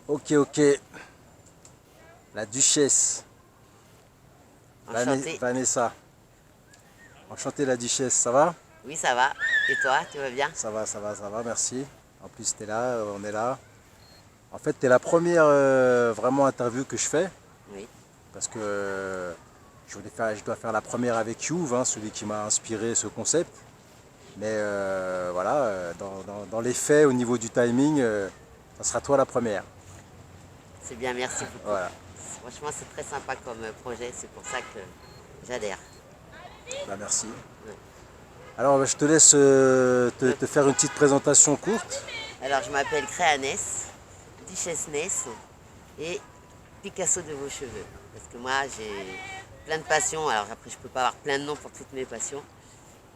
Ok, ok. La duchesse. Enchantée. Vanessa. Enchantée la duchesse, ça va? Oui, ça va. Et toi, tu vas bien? Ça va, ça va, ça va, merci. En plus, t'es là, on est là. En fait, t'es la première vraiment interview que je fais. Oui. Parce que je dois faire la première avec Youve, hein, celui qui m'a inspiré ce concept. Mais voilà, dans les faits, au niveau du timing, ça sera toi la première. C'est bien, merci beaucoup. Voilà, Franchement, c'est très sympa comme projet. C'est pour ça que j'adhère. bah merci. Ouais. Alors, je te laisse Me- te faire une petite présentation courte. Alors, je m'appelle Créanès, Duchesse Ness et Picasso de vos cheveux. Parce que moi, j'ai plein de passions. Alors, après, je peux pas avoir plein de noms pour toutes mes passions.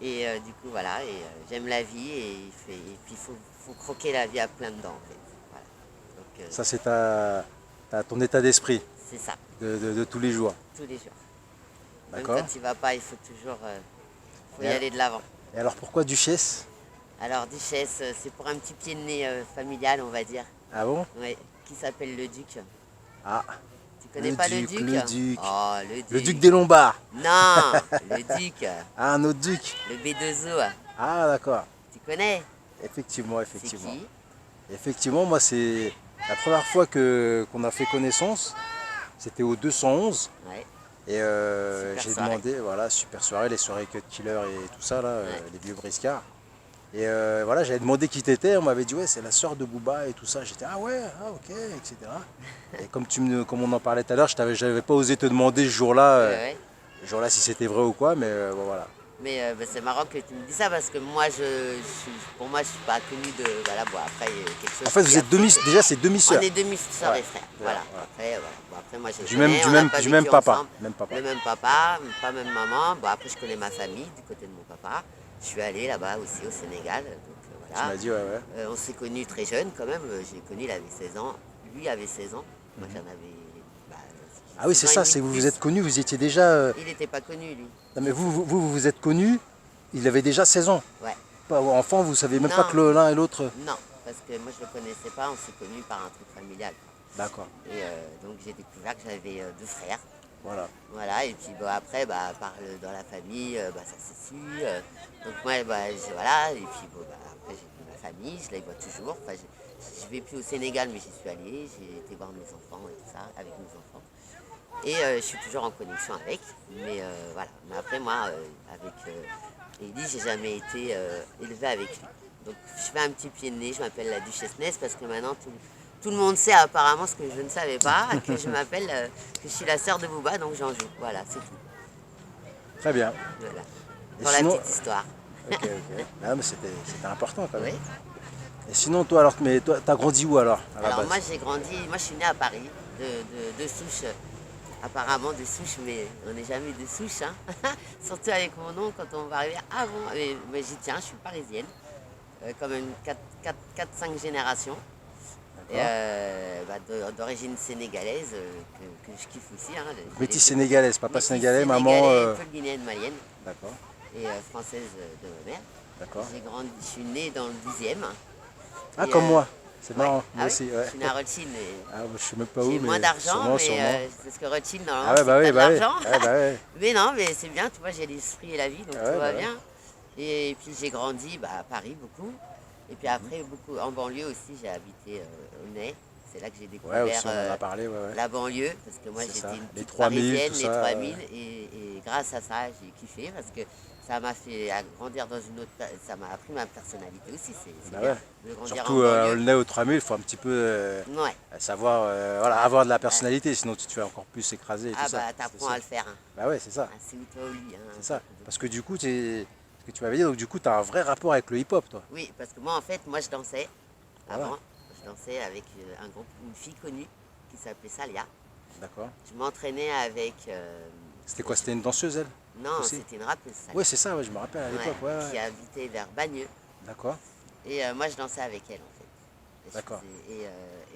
Et du coup, voilà. Et j'aime la vie et puis, faut croquer la vie à plein dedans, en fait. Voilà. Donc, Ça, c'est ton état d'esprit c'est ça, de tous les jours. tous les jours. Même quand D'accord? il va pas, il faut toujours faut Et, y aller de l'avant. et alors, pourquoi duchesse? Alors, Duchesse, c'est pour un petit pied de nez familial, on va dire, Ah bon? ouais, qui s'appelle le Duc. Ah, Tu connais pas le Duc? le duc. Oh, le Le duc Duc. des Lombards. Non, le Duc, Ah, un autre duc. le B2O. Ah, d'accord. Tu connais? Effectivement, C'est effectivement. qui? Effectivement, moi, c'est la première fois qu'on a fait connaissance. C'était au 211. Ouais, Et super j'ai soirée. demandé, voilà, super soirée, les soirées Cut Killer et tout ça, là, Ouais. les vieux briscards. Et voilà, j'avais demandé qui t'étais, on m'avait dit, ouais, c'est la sœur de Booba et tout ça. J'étais, ah ouais, ah ok, etc. Et comme on en parlait tout à l'heure, j'avais pas osé te demander Ouais. ce jour-là si c'était vrai ou quoi, mais bon, voilà. Mais bah, c'est marrant que tu me dis ça parce que moi, pour moi, je suis pas connue de. Voilà, bon, après, il y a quelque En chose fait, qui a fait que. déjà, c'est On demi-sœurs. est demi-sœurs Ouais, et frères. voilà, Voilà. voilà. Après, voilà. Bon, après, moi, je les Du même, connais. On n'a pas du même vécu papa. ensemble. Même papa. Le même papa, pas même maman. Bon, après, je connais ma famille du côté de mon papa. Je suis allée là-bas aussi au Sénégal. Donc, Tu voilà. m'as dit, ouais, ouais. On s'est connus très jeunes quand même. J'ai connu, il avait 16 ans. Lui avait 16 ans. Moi, Mhm. j'en avais bah, Ah oui, 6 c'est ans et ça, demi c'est de vous vous plus. êtes connus, vous étiez déjà. Il n'était pas connu, lui. Non, mais vous vous êtes connus, il avait déjà 16 ans. Ouais. Pas enfant, vous savez même pas Non, que l'un et l'autre. non. Parce que moi, je le connaissais pas. On s'est connus par un truc familial. D'accord, Et donc j'ai découvert que j'avais deux frères. voilà. Voilà, et puis bah, après, bah, dans la famille, bah, ça s'est su. Donc moi, bah, voilà, et puis bon, bah, après j'ai vu ma famille, je les vois toujours. Enfin, je ne vais plus au Sénégal, mais j'y suis allée, j'ai été voir mes enfants et tout ça, avec mes enfants. Et je suis toujours en connexion avec. Mais voilà, mais après moi, avec Ellie, j'ai jamais été élevée avec lui. Donc je fais un petit pied de nez, je m'appelle la Duchesse Ness parce que maintenant tout le monde sait apparemment ce que je ne savais pas, que je m'appelle, que je suis la sœur de Booba, donc j'en joue. Voilà, c'est tout. Très bien. Voilà. Et Pour la sinon, petite histoire. ok, ok. Ah, mais c'était important quand même. Oui. Et sinon, toi, alors, mais toi, t'as grandi où alors, à la Alors moi base? j'ai grandi, moi je suis née à Paris, de souche, apparemment de souche, mais on n'est jamais de souche, hein. Surtout avec mon nom, quand on va arriver, ah bon, mais j'y tiens, je suis parisienne, quand même 4-5 générations. Et D'accord. bah, d'origine sénégalaise, que je kiffe aussi. Hein. Métis sénégalaise, papa Métis sénégalais, maman. sénégalais, peu guinéenne, malienne D'accord, et française de ma mère. d'accord. Je suis née dans le 10e. Ah, Et, comme moi. C'est ouais, marrant, ah moi oui, aussi, je ouais. suis née à Rothschild. Ah, je sais même pas où, J'ai moins mais d'argent, sûrement, mais sûrement. parce que Rothschild, Ah normalement, ouais, c'est que bah t'as oui, de bah oui. l'argent. Ouais, bah ouais. Mais non, mais c'est bien, tu vois, j'ai l'esprit et la vie, donc Ah tout ouais, va bah ouais. bien. Et puis j'ai grandi bah, à Paris beaucoup. Et puis après, beaucoup en banlieue aussi, j'ai habité au Nez. C'est là que j'ai Ouais, découvert aussi, on en a parlé, ouais, ouais. la banlieue, parce que moi C'est j'étais ça. une Les petite 3000, tout parisienne, les ça. 3000, et grâce à ça, j'ai kiffé, parce que ça m'a fait grandir dans une autre. Ça m'a appris ma personnalité aussi, c'est Bah bien ouais. de grandir en Surtout banlieue. le nez au 3000, il faut un petit peu Ouais. savoir, voilà, Ah, avoir de la bah, personnalité, sinon tu te fais encore plus écraser et tout ah ça, bah c'est t'apprends à sûr. le faire. Hein. Bah ouais, c'est ça, Ah, c'est ou toi ou lui. Hein, c'est donc, ça. Parce que du coup, ce que tu m'avais dit, donc du coup, tu as un vrai rapport avec le hip-hop, toi. oui, parce que moi en fait, moi je dansais Voilà, avant. Je dansais avec un groupe, une fille connue qui s'appelait Salia. d'accord. Je m'entraînais avec. C'était quoi? C'était une danseuse, elle Non, aussi? c'était une rappeuse Ouais, Salia. c'est ça, ouais, je me rappelle à Ouais, l'époque, ouais, qui ouais. habitait vers Bagneux. D'accord, Et moi, je dansais avec elle, en fait. d'accord. Et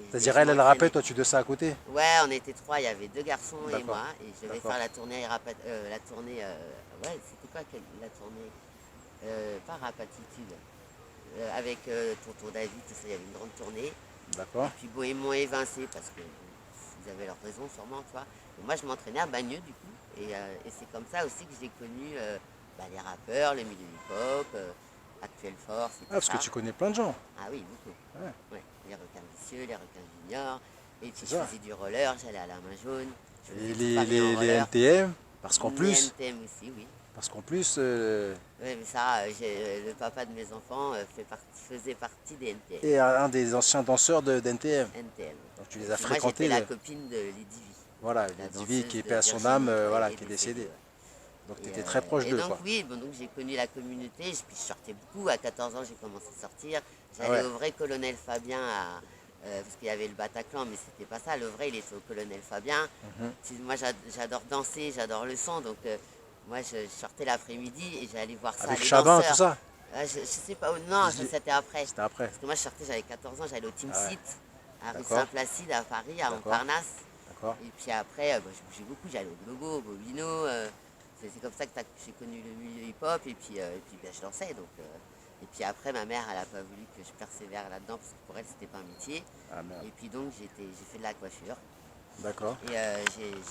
C'est-à-dire, je elle rappait, m'entraînais. toi, tu dansais à côté? Ouais, on était trois, il y avait deux garçons et D'accord, moi. Et je devais d'accord. faire la tournée, la tournée, ouais, c'était quoi la tournée? Pas Rapatitude. Avec Tonton David, tout ça, il y avait une grande tournée. D'accord. Et puis bon, ils m'ont évincé parce que ils avaient leurs raisons sûrement, tu vois. Et moi, je m'entraînais à Bagneux du coup. Et c'est comme ça aussi que j'ai connu les rappeurs, le milieu hip-hop, Actuelle Force et Ah, tout parce que ça. tu connais plein de gens. Ah oui, beaucoup. Ouais, Ouais. Les requins vicieux, les requins juniors. Et puis c'est je ça. faisais du roller, j'allais à la main jaune. Je Et faisais tout Paris en les roller. NTM, Les NTM aussi, oui. parce qu'en plus, Oui, mais ça, le papa de mes enfants faisait partie des NTM. est un des anciens danseurs d'NTM. NTM. Donc tu Et les as puis moi, j'étais fréquentés, la copine de Lady V, voilà, la Lady V qui danseuse est de paix à son âme, Virginie, ouais, voilà, est qui est décédée. décédé. Ouais. Donc tu étais très proche Et d'eux, donc quoi. oui, bon, donc j'ai connu la communauté, puis je sortais beaucoup. À 14 ans, j'ai commencé à sortir. Ah J'allais ouais, au vrai Colonel Fabien, parce qu'il y avait le Bataclan, mais c'était pas ça. Le vrai, il était au Colonel Fabien. mhm. Moi, j'adore danser, j'adore le son, donc moi, je sortais l'après-midi et j'allais voir ça, Avec les Chabin, tout danseurs. ça. Je sais pas, non, ça 18. c'était après. C'était après. Parce que moi, je sortais, j'avais 14 ans, j'allais au Team Ah ouais, Site, à rue d'accord, Saint-Placide, à Paris, à d'accord, Montparnasse. d'accord. Et puis après, je bougeais beaucoup, j'allais au Globo, au Bobino. C'est comme ça que j'ai connu le milieu hip-hop et puis je dansais. Et puis après, ma mère, elle n'a pas voulu que je persévère là-dedans parce que pour elle, c'était pas un métier. Ah merde, Et puis donc, j'ai fait de la coiffure. d'accord. Et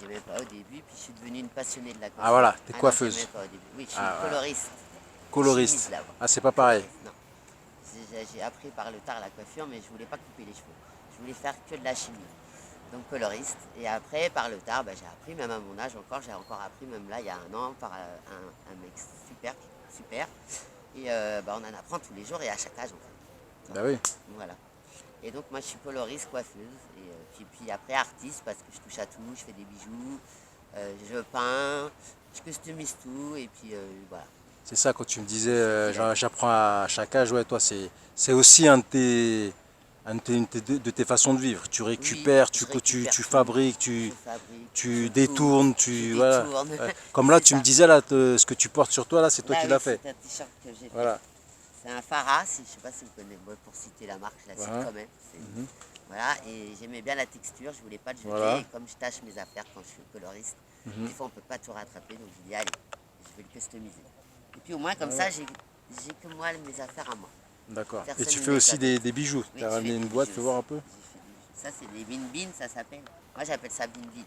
j'aimais pas au début, puis je suis devenue une passionnée de la Ah coiffure. voilà, t'es Ah non, j'aimais coiffeuse. pas au début. Oui, je suis Ah voilà, coloriste. Chimiste coloriste. là-bas. Ah, c'est pas pareil. Coloriste, non. J'ai appris par le tard la coiffure, mais je voulais pas couper les cheveux. Je voulais faire que de la chimie. Donc coloriste. Et après, par le tard, j'ai appris, même à mon âge encore, j'ai encore appris, même là, il y a un an, par un mec super, super. Et on en apprend tous les jours et à chaque âge, en fait. Bah oui, Voilà. Et donc moi je suis coloriste, coiffeuse, et puis après artiste parce que je touche à tout, je fais des bijoux, je peins, je customise tout, et puis voilà. c'est ça quand tu me disais, C'est la vie. j'apprends à chaque âge, ouais, toi, c'est aussi un de tes façons de vivre. Tu Oui, récupères, je récupère tu tout, fabriques, je fabrique, je tu coupe, détournes, je voilà. détourne, Ouais. Comme là, c'est tu me ça. disais, là, ce que tu portes sur toi, là, c'est toi Là qui oui, l'as fait. c'est un t-shirt que j'ai fait. Voilà. C'est un Farah, je sais pas si vous connaissez, bon, pour citer la marque, je la cite Voilà. quand même. Mhm. Voilà, et j'aimais bien la texture, je voulais pas le jeter, Voilà. et comme je tâche mes affaires quand je suis coloriste, Mhm. des fois on peut pas tout rattraper, donc je dis allez, je vais le customiser. Et puis au moins comme Ah ça, ouais. j'ai que moi mes affaires à moi. D'accord. Et Personne tu ne fais me les aussi donne. des bijoux. Oui, Tu as je fais ramené des une boîte, bijoux fais voir aussi. un peu. J'ai fait des bijoux. Ça c'est des bin-bin, ça s'appelle. Moi j'appelle ça bin-bin.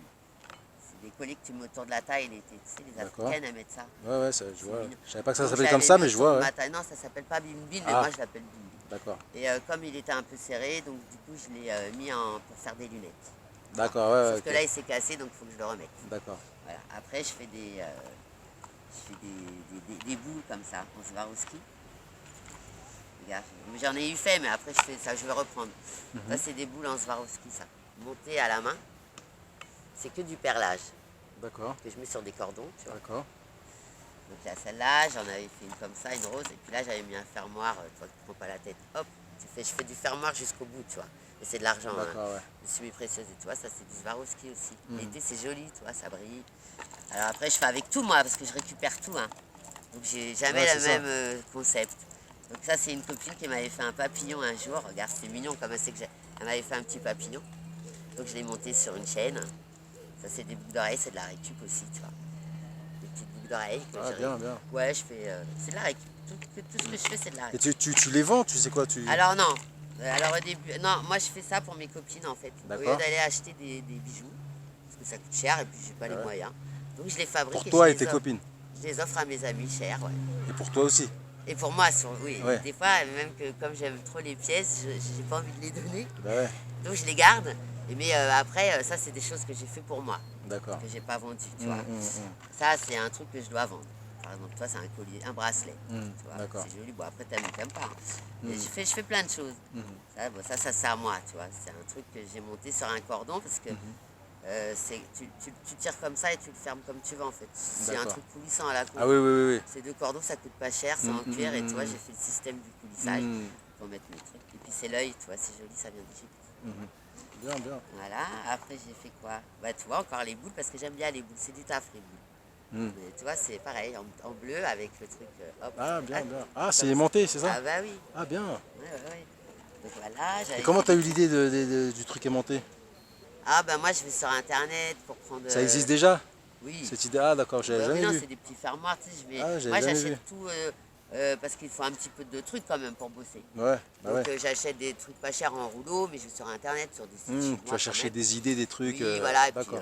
C'est des colliers que tu mets autour de la taille, tu sais, les D'accord. Africaines elles mettent ça. Ouais, ouais, ça, je C'est vois. mignon. Je savais pas que ça Donc s'appelait je comme l'avais ça, mis mais je autour vois, de ouais. ma taille. Non, ça s'appelle pas bin-bin, mais Ah, moi je l'appelle bin-bin. d'accord. Et comme il était un peu serré, donc du coup je l'ai pour faire des lunettes. Voilà. D'accord, ouais, ouais, Sauf que ok. là il s'est cassé, donc il faut que je le remette. D'accord. Voilà. Après je fais des boules comme ça, en Swarovski. Regarde, j'en ai eu fait, mais après je fais ça, je vais reprendre. Ça c'est des boules en Swarovski, ça. Montées à la main. C'est que du perlage D'accord. que je mets sur des cordons, tu vois. D'accord. Donc il y a celle-là, j'en avais fait une comme ça, une rose, et puis là j'avais mis un fermoir, toi qui ne prends pas la tête, hop, je fais du fermoir jusqu'au bout, tu vois. Mais c'est de l'argent, hein. D'accord, ouais. Je suis précieuse, et tu vois, ça c'est du Swarovski aussi. Mhm. L'été c'est joli, tu vois, ça brille. Alors après je fais avec tout moi, parce que je récupère tout, hein. Donc j'ai jamais Ouais, le c'est même concept. Donc ça c'est une copine qui m'avait fait un papillon un jour, regarde c'est mignon comme elle sait que elle m'avait fait un petit papillon. Donc je l'ai monté sur une chaîne. Ça c'est des boucles d'oreilles, c'est de la récup aussi, tu vois. Des petites boucles d'oreilles que Ah, bien, bien. Ouais, je fais. C'est de la récup. Tout ce que je fais, c'est de la Et récup. tu les vends, tu sais quoi, Alors non. Alors au début, non, moi je fais ça pour mes copines en fait. Au lieu D'accord. d'aller acheter des bijoux, parce que ça coûte cher et puis j'ai pas Ah les ouais. moyens. Donc je les fabrique Pour et toi et tes copines. je les offre à mes amis chers, ouais. Et pour toi aussi. Et pour moi, oui. Ouais. Des fois, même que comme j'aime trop les pièces, j'ai pas envie de les donner. Bah ouais. Donc je les garde. Mais après, ça c'est des choses que j'ai fait pour moi, D'accord. que j'ai pas vendu, tu vois. Hum. Ça c'est un truc que je dois vendre. Par exemple, toi c'est un collier, un bracelet. Tu vois, D'accord. c'est joli. Bon après t'aimes pas. Hein. Et Mm. je fais plein de choses. Mhm. Ça c'est à moi, tu vois. C'est un truc que j'ai monté sur un cordon parce que tu tires comme ça et tu le fermes comme tu veux en fait. C'est un D'accord. truc coulissant à la con. Ah oui, oui, oui, oui. Ces deux cordons ça coûte pas cher, c'est en cuir et tu vois j'ai fait le système du coulissage Mm. pour mettre mes trucs. Et puis c'est l'œil, tu vois, c'est joli, ça vient d'Égypte. Mhm. Bien, bien. Voilà, après j'ai fait quoi? Bah tu vois encore les boules parce que j'aime bien les boules, c'est du taf les boules. Mm. Mais tu vois c'est pareil, en bleu avec le truc hop. Ah, bien, bien. Ah, comme c'est ça. aimanté, c'est ça? Ah bah oui, Ah, bien. ouais. Donc voilà, Et j'avais comment fait t'as eu des- l'idée du truc aimanté? Ah bah moi je vais sur internet pour prendre. Ça existe déjà? Oui. Cette idée? Ah, d'accord, j'avais Bah oui, jamais non, vu. c'est des petits fermoirs, tu sais, Ah, j'avais moi jamais j'achète vu. tout Parce qu'il faut un petit peu de trucs quand même pour bosser. Ouais, bah Donc ouais. j'achète des trucs pas chers en rouleau, mais je vais sur internet, sur des sites chinois Tu vas quand chercher même. des idées, des trucs. Oui, voilà, et puis D'accord.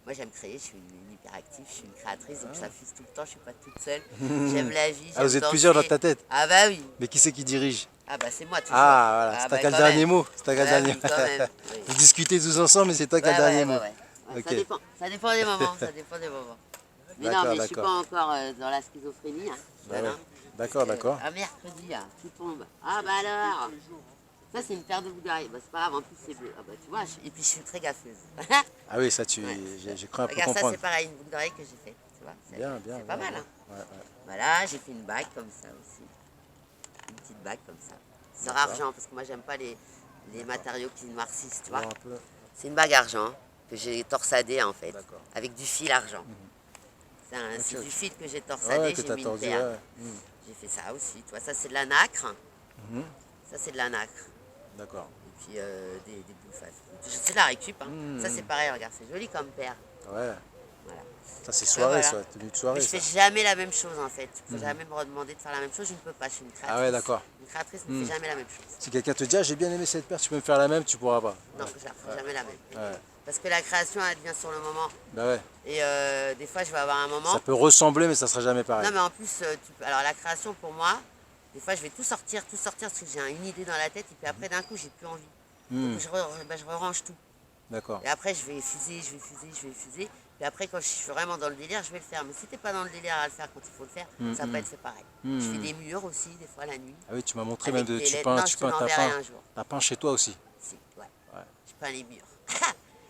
moi j'aime créer, je suis une hyperactive, je suis une créatrice, donc ça fuse tout le temps, je suis pas toute seule. J'aime la vie, Ah, j'aime vous êtes plusieurs dans danser. ta tête. Ah bah oui, Mais qui c'est qui dirige? ah bah c'est moi toujours. Ah, voilà, c'est Ah toi bah qui as le quand même. dernier mot. C'est toi qui as le Ah dernier oui, quand même. Oui. Vous discutez tous ensemble, mais c'est toi qui as le Ouais, dernier ouais, mot. ouais, ouais. Ouais, Ok. ça dépend des moments, ça dépend des moments. Mais non, D'accord, mais je suis pas d'accord. encore dans la schizophrénie, hein. Bah Non, ouais. non. D'accord, d'accord. Un mercredi, hein, qui tombe. Ah bah alors. Ça c'est une paire de bougailles. Bah c'est pas grave, en plus c'est bleu. Ah bah tu vois, et puis je suis très gaffeuse. Ah oui, ça, Ouais. j'ai cru un peu Regarde, ça comprendre. c'est pareil, une boucle d'oreille que j'ai faite. Tu vois, Bien, bien, c'est pas bien, mal. bien. Hein. Ouais, ouais. Voilà, j'ai fait une bague comme ça aussi. Une petite bague comme ça. C'est D'accord. argent, parce que moi j'aime pas les matériaux qui noircissent, tu vois. Voir un peu. C'est une bague argent que j'ai torsadée en fait, D'accord. avec du fil argent. Ok, C'est ok. du fil que j'ai Ouais, torsadé, que j'ai t'as mis une tordu, perle. ouais. J'ai fait ça aussi, tu vois, ça c'est de la nacre. Mhm. Ça c'est de la nacre. D'accord. Et puis des boules. C'est de la récup. Hein. Ça c'est pareil, regarde, c'est joli comme paire. Ouais. Voilà. Ça, c'est Ben soirée, voilà. ça. Tenue de Mais soirée, je ça. fais jamais la même chose en fait. Il faut jamais me redemander de faire la même chose, je ne peux pas, je suis une créatrice. Ah ouais, d'accord. Une créatrice ne fait jamais la même chose. Si quelqu'un te dit, ah, j'ai bien aimé cette paire, tu peux me faire la même, tu pourras pas. Non, je ne ferai jamais la même. Ouais. Parce que la création, elle vient sur le moment. Bah ouais. Et des fois, je vais avoir un moment. Ça peut ressembler, mais ça sera jamais pareil. Non, mais en plus, alors la création pour moi, des fois, je vais tout sortir, parce que j'ai une idée dans la tête, et puis après, d'un coup, j'ai plus envie. Donc, je range tout. D'accord. Et après, je vais fuser. Puis après, quand je suis vraiment dans le délire, je vais le faire. Mais si t'es pas dans le délire à le faire quand il faut le faire, ça va pas être fait pareil. Je fais des murs aussi, des fois la nuit. Ah oui, tu m'as montré Avec même de. des Tu LED. peins, Non, tu je te peins, l'enverrai un jour. t'as peint chez toi aussi. Si, ouais. Ouais. Je peins les murs.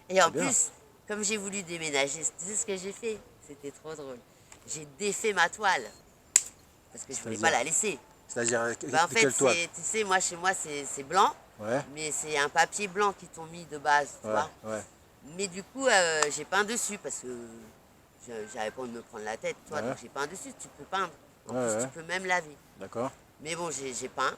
Et en bien. plus, comme j'ai voulu déménager, tu sais ce que j'ai fait? C'était trop drôle. J'ai défait ma toile. Parce que je voulais pas C'est-à-dire la laisser. C'est-à-dire, Bah, en de fait, quelle toile? tu sais, moi, chez moi, c'est blanc. Ouais, Mais c'est un papier blanc qu'ils t'ont mis de base, tu ouais, vois. ouais. Mais du coup, j'ai peint dessus parce que j'avais pas envie de me prendre la tête, toi, Ouais. donc j'ai peint dessus. Tu peux peindre. En Ouais, plus, ouais. tu peux même laver. D'accord. Mais bon, j'ai peint.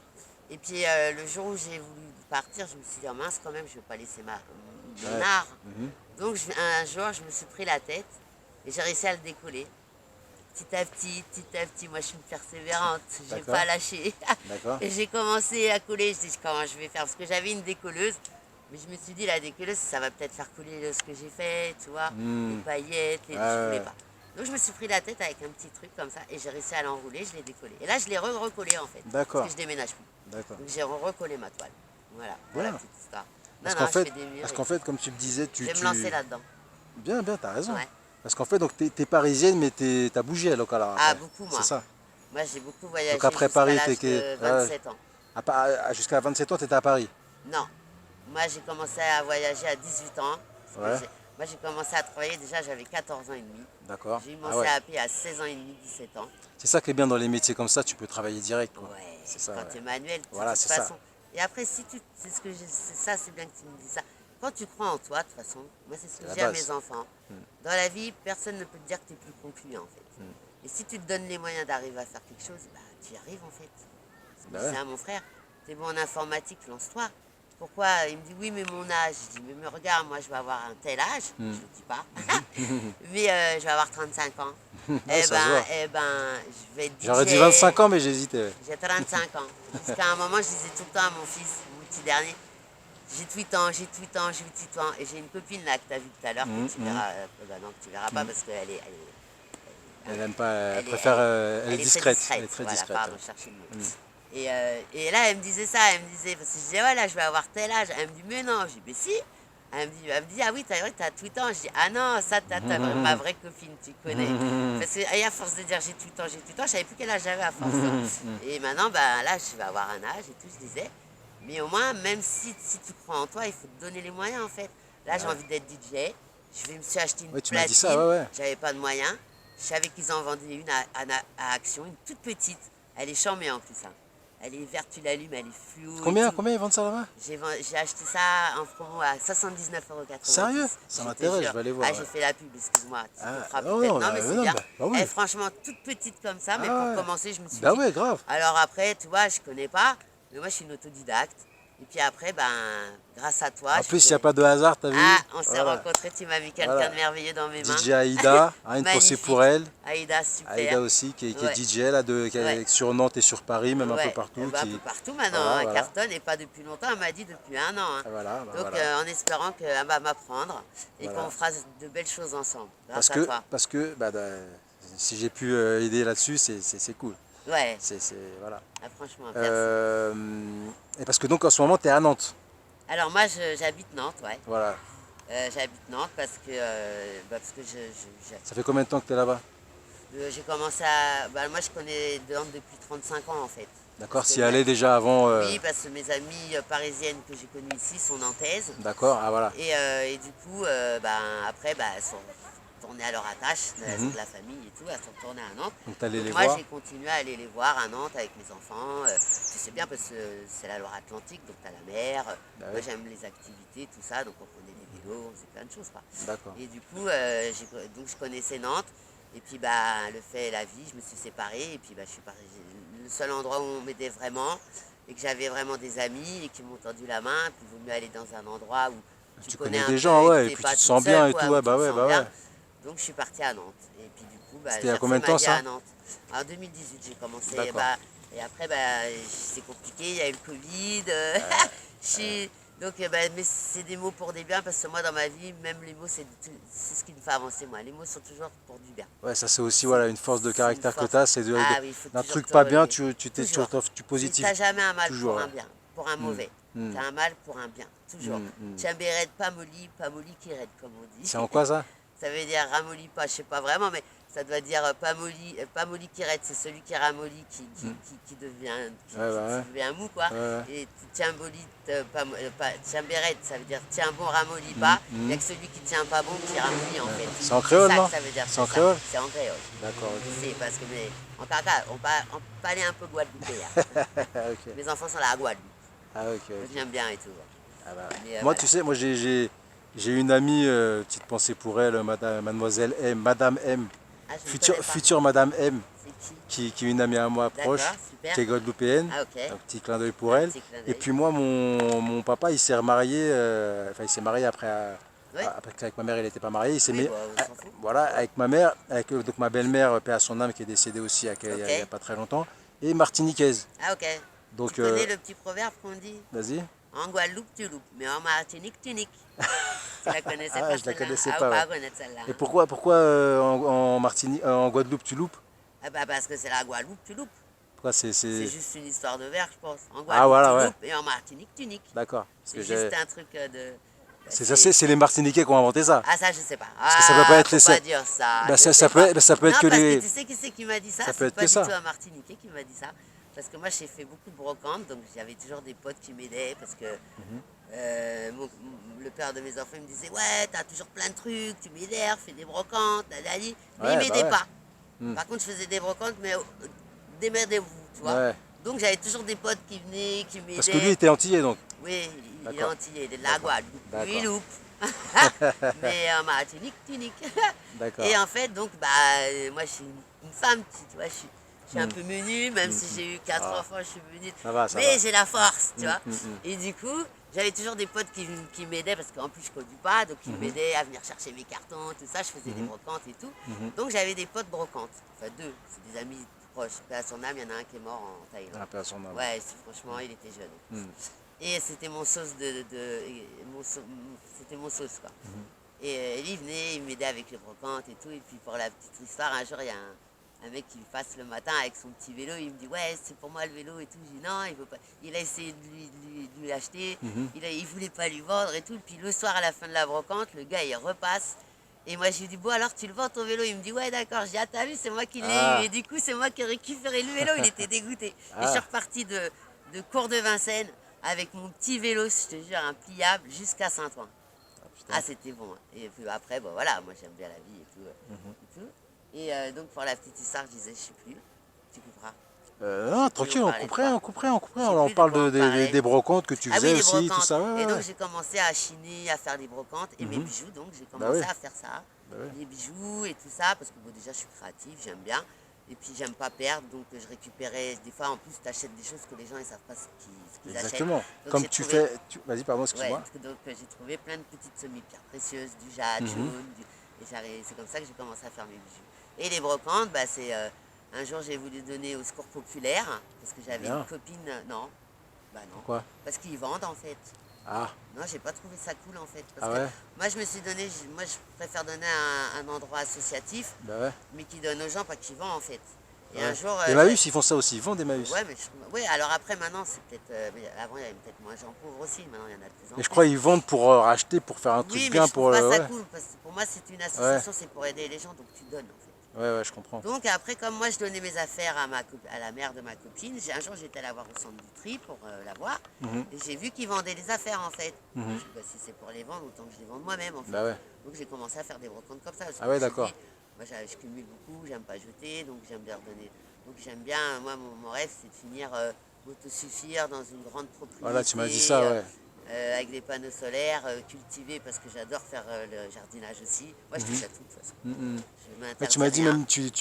Et puis, le jour où j'ai voulu partir, je me suis dit, oh, mince, quand même, je vais pas laisser mon Ouais. art. Mhm. Donc, un jour, je me suis pris la tête et j'ai réussi à le décoller. Petit à petit, moi je suis une persévérante, j'ai D'accord. pas lâché. D'accord. Et j'ai commencé à coller, je dis comment je vais faire, parce que j'avais une décolleuse, mais je me suis dit la décolleuse ça va peut-être faire coller ce que j'ai fait, tu vois, les paillettes, je voulais ouais. pas. Donc je me suis pris la tête avec un petit truc comme ça et j'ai réussi à l'enrouler, je l'ai décollé. Et là je l'ai recollé en fait, D'accord. parce que je déménage plus. D'accord. Donc j'ai recollé ma toile. Voilà, pour la Bien. petite histoire. Parce Non, qu'en je fait, fais des murs parce et qu'en tout. fait, comme tu me disais, Je vais me lancer là-dedans. Bien, bien, t'as raison. Ouais. Parce qu'en fait, donc t'es parisienne, mais t'as bougé alors alors Ah, après. beaucoup moi. C'est ça. Moi j'ai beaucoup voyagé Donc après jusqu'à Paris, l'âge de 27 ans. jusqu'à 27 ans, t'étais à Paris. Non. Moi, j'ai commencé à voyager à 18 ans. Ouais. Moi, j'ai commencé à travailler déjà, j'avais 14 ans et demi. D'accord. J'ai eu Ah mon ouais. CAP à 16 ans et demi, 17 ans. C'est ça qui est bien dans les métiers comme ça, tu peux travailler direct. Quoi. Ouais, C'est ça. quand Ouais. tu es manuel, Voilà, de toute c'est ça. façon. Et après, si tu. C'est ce que c'est ça, c'est bien que tu me dis ça. Quand tu crois en toi, de toute façon, moi, c'est ce C'est que la je dis à base. mes enfants. Dans la vie, personne ne peut te dire que tu es plus concluant, en fait. Et si tu te donnes les moyens d'arriver à faire quelque chose, bah, tu y arrives, en fait. C'est ce que Bah je disais ouais. à mon frère. T'es bon en informatique, lance-toi. Pourquoi? Il me dit oui, mais mon âge. Je dis, mais regarde, moi, je vais avoir un tel âge. Je ne le dis pas. Mais je vais avoir 35 ans. Ouais, ça se voit. Je vais être DJ. J'aurais dit 25 ans, mais j'hésitais. Ouais. J'ai 35 ans. Jusqu'à un moment, je disais tout le temps à mon fils, mon petit dernier, j'ai 8 ans, j'ai 8 ans, j'ai 8 ans. Et j'ai une copine là que tu as vue tout à l'heure, que tu verras, non, que tu verras pas parce qu'elle est, Elle aime pas, elle elle est- préfère, elle elle est est discrète. très Elle est très voilà, discrète. pardon, Ouais. je cherchais le mot. Et là, elle me disait ça, elle me disait, parce que je disais, ouais, là, je vais avoir tel âge. Elle me dit, mais non. Je dis, mais si. Elle me dit, ah oui, t'as 8 ans. Je dis, ah non, ça, t'as ma vraie copine, tu connais. Parce que, et à force de dire, j'ai 8 ans, je savais plus quel âge j'avais à force. Et maintenant, ben, là, je vais avoir un âge et tout, je disais. Mais au moins, même si tu crois en toi, il faut te donner les moyens, en fait. Là, j'ai envie d'être DJ. Me suis acheté une Ouais, tu m'as dit platine. ça, ouais, ouais. J'avais pas de moyens. Je savais qu'ils en vendaient une à Action, une toute petite. Elle est charmée en plus. Hein. Elle est verte, tu l'allumes, elle est floue. Combien ils vendent ça là-bas? J'ai acheté ça en promo à 79,90 €. Sérieux? Ça m'intéresse, je vais aller voir. Ah, j'ai fait la pub, excuse-moi. Tu Ah, te feras non, peut-être. non, Non, mais bah, c'est non, bien. bah oui. Elle est franchement toute petite comme ça, mais Ah pour ouais. commencer, je me suis Bah dit. ouais, grave. Alors après, tu vois, je connais pas, mais moi, je suis une autodidacte. Et puis après, ben, grâce à toi, En plus, il n'y a pas de hasard, t'as vu? ah, on s'est Voilà. rencontrés, tu m'as mis quelqu'un Voilà. de merveilleux dans mes mains. DJ Aïda, hein, une pensée Magnifique. pour elle. Aïda, super. Aïda aussi, qui est Ouais, DJ là, qui ouais, est sur Nantes et sur Paris, même un peu ouais. partout. Un peu partout maintenant, Voilà, hein, voilà. cartonne et pas depuis longtemps, elle m'a dit depuis 1 an. Hein. Voilà, bah Donc voilà. en espérant qu'elle va m'apprendre et Voilà. qu'on fera de belles choses ensemble, grâce à toi. Parce que si j'ai pu aider là-dessus, c'est cool. Ouais, Voilà. ah, franchement, merci. Et parce que donc en ce moment, tu es à Nantes. Alors moi, j'habite Nantes, ouais. Voilà. J'habite Nantes parce que Ça fait combien de temps que tu es là-bas? j'ai commencé à... Bah, moi, je connais Nantes depuis 35 ans, en fait. D'accord, Parce s'y que, aller déjà avant. oui, parce que mes amies parisiennes que j'ai connues ici sont nantaises. D'accord, ah voilà. Et du coup, après, elles sont retournées à leur attache, elles ont de la famille et tout, elles sont retournées à Nantes. Donc tu allé Donc les moi, voir. j'ai continué à aller les voir à Nantes avec mes enfants. Tu sais bien, parce que c'est la Loire-Atlantique, donc tu as la mer. Bah Moi, oui. j'aime les activités, tout ça, donc on prenait des vélos, on faisait plein de choses, quoi. D'accord. Et du coup, donc je connaissais Nantes. Et puis, le fait et la vie, je me suis séparée. Et puis, je suis partie. Le seul endroit où on m'aidait vraiment et que j'avais vraiment des amis et qui m'ont tendu la main. Puis, il vaut mieux aller dans un endroit où tu connais un des peu gens, et ouais, que et t'es puis pas tu te toute sens bien seule, et quoi, tout, où ouais, tu bah te ouais, sens bah bien. ouais. Donc, je suis partie à Nantes. Et puis, du coup, C'était il y j'ai a combien de refait ma temps vie ça? à Nantes. En 2018, j'ai commencé. D'accord. Et après, c'est compliqué. Il y a eu le Covid. Donc, mais c'est des mots pour des biens parce que moi, dans ma vie, même les mots, c'est ce qui me fait avancer, moi. Les mots sont toujours pour du bien. Ouais, ça c'est aussi voilà, une force de C'est une caractère que force. tu as, c'est Ah oui, il faut d'un toujours truc te pas bien, relever. Toujours. tu Tu positives n'as jamais un mal toujours. pour un Ouais. bien, pour un mauvais. Mm. Tu as un mal pour un bien, toujours. Tchambéred, pas molli qui raide, comme on dit. C'est en quoi ça? Ça veut dire ramolli pas, je sais pas vraiment, mais ça doit dire pas molli qui raide, c'est celui qui ramollit, qui devient, Ouais, bah ouais. qui devient mou, quoi. Ouais, ouais. Et tiamboli, tchambéred, ça veut dire tiens bon, ramolli pas. Il n'y a que celui qui tient pas bon qui ramollit, en fait. C'est en créole, ça non? que ça veut dire. C'est en créole? C'est en créole. D'accord, ok. C'est parce que, mais en caca, on parlait un peu guadeloupéen. Ok. Mes enfants sont là à Guadeloupe. Ah, ok, ok. J'aime bien et tout. Ah bah, Mais, moi, voilà. tu sais, moi j'ai une amie, petite pensée pour elle, mademoiselle M, Madame M, Ah, je ne connais pas. future Madame M, C'est qui? qui est une amie à moi proche, D'accord, super. qui est guadeloupéenne. Ah, ok. Un petit clin d'œil pour Un elle. petit clin Et d'œil. puis moi, mon papa, il s'est remarié, enfin il s'est marié après, Oui. après qu'avec ma mère, il n'était pas marié. Il s'est Oui, mis, on s'en fout. voilà, avec ma mère, avec donc ma belle-mère, paix à son âme, qui est décédée aussi il y a pas très longtemps, et martiniquaise. Ah, ok. Donc, Tu connais le petit proverbe qu'on dit? vas-y. En Guadeloupe, tu loupes, mais en Martinique, tu niques. Tu la connaissais Ah, pas, je la celle-là? connaissais Ah, pas, on va ouais. connaître celle-là. Et pourquoi en Martinique, en Guadeloupe, tu loupes? Ah, parce que c'est la Guadeloupe, tu loupes. Pourquoi C'est juste une histoire de vers, je pense. En Guadeloupe, Ah, voilà, tu ouais. loupes, et en Martinique, tu niques. D'accord. Parce C'est que juste un truc de... c'est les Martiniquais qui ont inventé ça. Ah, ça, je sais pas. que ça peut pas être faut les pas sept. dire ça. Bah, je ça sais peut pas. être- ça peut être Non, que parce les- que tu sais qui c'est qui m'a dit ça? Ça peut C'est être pas que du ça. tout un Martiniquais qui m'a dit ça. Parce que moi, j'ai fait beaucoup de brocantes, donc j'avais toujours des potes qui m'aidaient. Parce que le père de mes enfants il me disait: ouais, t'as toujours plein de trucs, tu m'énerves, fais des brocantes, dadali. Mais Ouais, il bah m'aidait ouais. pas. Par contre, je faisais des brocantes, mais démerdez-vous, tu vois. Ouais. Donc j'avais toujours des potes qui venaient, qui m'aidaient. Parce que lui il était antillais donc. Oui, il est D'accord. antillais, il est de la Guadeloupe. D'accord. Lui, il loupe. Mais en Martinique, tu niques. D'accord. Et en fait, donc, moi, je suis une femme, tu vois, je suis un peu menue, même si j'ai eu 4 enfants, je suis menue. Ça va, ça mais va. j'ai la force, tu vois. Et du coup, j'avais toujours des potes qui m'aidaient, parce qu'en plus, je ne conduis pas, donc ils m'aidaient à venir chercher mes cartons, tout ça. Je faisais des brocantes et tout. Donc, j'avais des potes brocantes. Enfin, 2, c'est des amis proches. Paix à son âme, il y en a un qui est mort en Thaïlande. Un peu à son âme. Ouais, franchement, il était jeune. Et c'était mon sauce c'était mon sauce, quoi. Et lui, il venait, il m'aidait avec les brocantes et tout. Et puis pour la petite histoire, un jour, il y a un mec qui passe le matin avec son petit vélo. Il me dit: ouais, c'est pour moi le vélo et tout. Je dis: non, il veut pas. Il a essayé de lui l'acheter. Il voulait pas lui vendre et tout. Puis le soir, à la fin de la brocante, le gars, il repasse. Et moi, je lui dis: bon, alors tu le vends ton vélo? Il me dit: ouais, d'accord. Je dis: ah, t'as vu, c'est moi qui l'ai eu. Et du coup, c'est moi qui ai récupéré le vélo. Il était dégoûté. Et je suis repartie de Cours de Vincennes avec mon petit vélo, je te jure, un pliable, jusqu'à Saint-Ouen. Ah, c'était bon. Et puis après, voilà, moi j'aime bien la vie et tout. Et donc pour la petite histoire, je disais: je sais plus, tu couperas. Non, tranquille, on couperait. On plus de parle quoi on parlait. des brocantes que tu Ah faisais oui, les aussi, tout brocantes. ça. Ouais, Et donc ouais. j'ai commencé à chiner, à faire des brocantes et mes bijoux, donc j'ai commencé oui. à faire ça. Bah oui. Les bijoux et tout ça, parce que bon, déjà je suis créative, j'aime bien. Et puis j'aime pas perdre, donc je récupérais. Des fois, en plus, tu achètes des choses que les gens ne savent pas ce qu'ils achètent. Exactement. Donc, Comme j'ai tu trouvé, fais... Vas-y, pardon, ouais, excuse-moi. donc j'ai trouvé plein de petites semi-pierres précieuses, du jade Mhm. jaune. Et c'est comme ça que j'ai commencé à faire mes bijoux. Et les brocantes, bah, c'est un jour j'ai voulu donner au secours populaire parce que j'avais une Bien. copine. Non, bah non, Pourquoi? parce qu'ils vendent en fait. Ah, Non, j'ai pas trouvé ça cool en fait. Parce ah que ouais? moi, je me suis donné, moi, je préfère donner un endroit associatif, Bah ouais. mais qui donne aux gens, pas qui vend en fait. Et un Ouais. jour, Emmaüs, ils font ça aussi, ils vendent Emmaüs. ouais, mais ouais, alors après, maintenant, c'est peut-être. Mais avant, il y avait peut-être moins de gens pauvres aussi, maintenant, il y en a de plus en Mais je plus. crois qu'ils vendent pour racheter, pour faire un truc Oui, mais bien je trouve pour... pas ça ouais, cool, parce que pour moi, c'est une ouais, association, c'est pour aider les gens, donc tu donnes en fait. ouais, ouais, je comprends. Donc après, comme moi, je donnais mes affaires à la mère de ma copine, un jour, j'étais la voir au centre du tri pour la voir, Mhm, et j'ai vu qu'ils vendaient les affaires en fait. Je me mhm. suis dit, bah, si c'est pour les vendre, autant que je les vende moi-même en fait. Bah ouais. Donc j'ai commencé à faire des brocantes comme ça. Parce que Ah je me ouais, suis d'accord. dit, moi je cumule beaucoup, j'aime pas jeter, donc j'aime bien redonner. Donc j'aime bien, moi mon rêve c'est de finir m'autosuffire dans une grande Voilà, tu m'as dit propriété ça, ouais. avec des panneaux solaires, cultivés parce que j'adore faire le jardinage aussi. Moi je touche Mhm, à tout de toute façon. mhm. Je Ouais, tu m'interdis m'as dit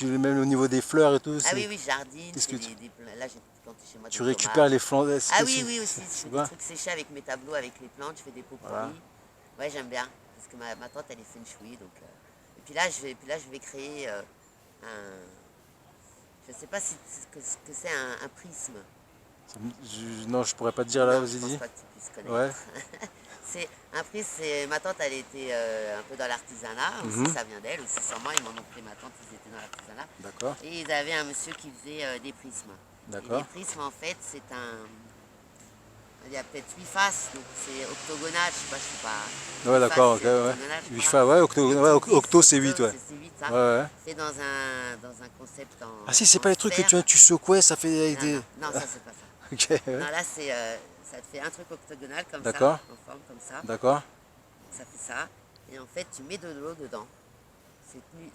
rien. même, même au niveau des fleurs et tout, Ah oui, c'est... oui, je jardine, je Qu'est-ce fais que tu... là j'ai planté chez moi des Tu tomates. récupères les flancs... Ah oui, oui aussi, je fais C'est des quoi? trucs séchés avec mes tableaux, avec les plantes, je fais des pots Voilà. pourris. Ouais, j'aime bien, parce que ma tante elle est feng shui, donc... Et puis là, je vais créer un... Je sais pas si, ce que c'est un prisme. Non, je pourrais pas te dire là, Non, je vas-y, pense dis. pas que tu puisses Ouais. connaître. C'est un prisme, ma tante, elle était un peu dans l'artisanat, aussi Mhm. ça vient d'elle, aussi sûrement, ils m'en ont pris ma tante, ils étaient dans l'artisanat. D'accord, Et ils avaient un monsieur qui faisait des prismes. Et les d'accord. prismes, en fait, c'est un... Il y a peut-être 8 faces, donc c'est octogonal, je sais pas, Ouais, 8 faces, d'accord, ok, c'est ouais. octogonal, je 8 crois. fois, ouais, Et ouais, tu dis, octo c'est 8, ouais. c'est 8, Ouais, ça. ouais. Fait dans un concept Ah si, c'est en pas les trucs que sphère. tu secouais, ça fait avec Non, non, des... non, ça c'est pas ça. Ok, ouais. Non, là, ça te fait un truc octogonal comme ça, D'accord, en forme comme ça. d'accord, Ça fait ça. Et en fait, tu mets de l'eau dedans. C'est plus,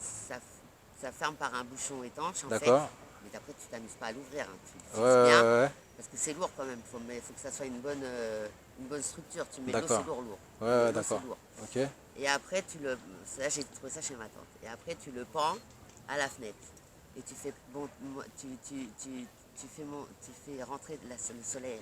ça ferme par un bouchon étanche, en fait. d'accord. Mais après, tu t'amuses pas à l'ouvrir. Hein. Tu Ouais, le fixes bien. ouais, ouais. Parce que c'est lourd quand même. Faut que ça soit une bonne structure. Tu mets de l'eau, D'accord. c'est lourd. Ouais, Mais ouais, l'eau, c'est d'accord. lourd. Ok, Et après, là, j'ai trouvé ça chez ma tante. Et après, tu le pends à la fenêtre. Et tu fais, tu fais rentrer le soleil,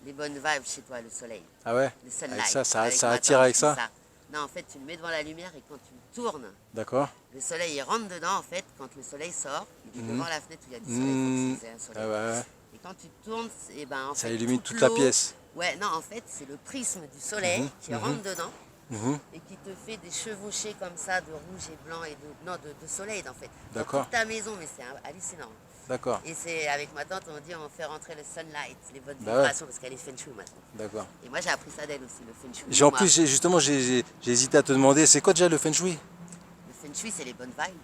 les bonnes vibes chez toi, le soleil, ah ouais. le Avec sunlight. ça Avec ça ma attire tante, avec je fais ça? Non, en fait, tu le mets devant la lumière et quand tu le tournes, D'accord. le soleil il rentre dedans. En fait, quand le soleil sort, il est Mhm. devant la fenêtre où il y a du soleil. Il faut que c'est un Ah soleil. ouais, ouais. Et quand tu tournes, et ben en Ça fait, illumine toute la l'eau. pièce. Ouais, non, en fait, c'est le prisme du soleil Mhm, qui mhm. rentre dedans Mhm. et qui te fait des chevauchés comme ça de rouge et blanc et de soleil en fait. Dans D'accord. toute ta maison, mais c'est hallucinant. D'accord, Et c'est avec ma tante, on dit on fait rentrer le sunlight, les bonnes Bah ouais. vibrations, parce qu'elle est feng shui maintenant. d'accord. Et moi j'ai appris ça d'elle aussi, le feng shui. En Moi, plus, justement, j'ai hésité à te demander, c'est quoi déjà le feng shui? le feng shui, c'est les bonnes vibes.